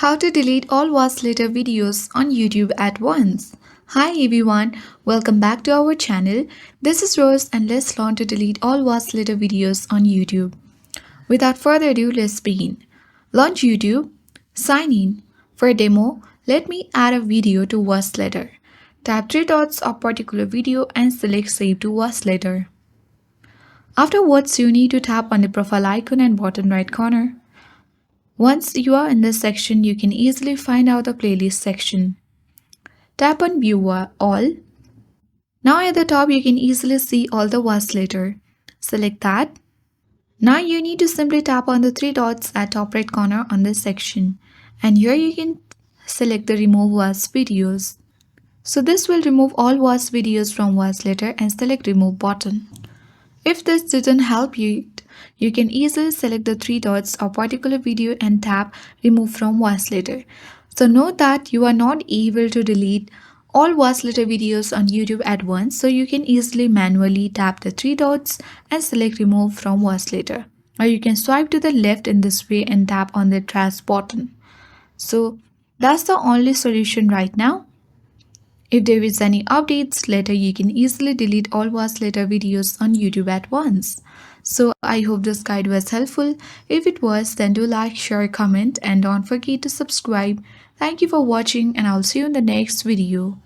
How to delete all vacillator videos on YouTube at once. Hi everyone, welcome back to our channel. This is Rose and let's learn to delete all vacillator videos on YouTube. Without further ado, let's begin. Launch YouTube, sign in. For a demo, let me add a video to vacillator. Tap three dots of particular video and select Save to vacillator. Afterwards, you need to tap on the profile icon and bottom right corner. Once you are in this section, you can easily find out the playlist section. Tap on View All. Now at the top, you can easily see all the vacillator. Select that. Now you need to simply tap on the three dots at top right corner on this section. And here you can select the Remove Was videos. So this will remove all Was videos from vacillator and select Remove button. If this didn't help you, you can easily select the three dots of particular video and tap Remove from vacillator. So note that you are not able to delete all vacillator videos on YouTube at once, so you can easily manually tap the three dots and select Remove from vacillator. Or you can swipe to the left in this way and tap on the trash button. So that's the only solution right now. If there is any updates later, you can easily delete all vacillator videos on YouTube at once. So I hope this guide was helpful. If it was, then do like, share, comment and don't forget to subscribe. Thank you for watching and I'll see you in the next video.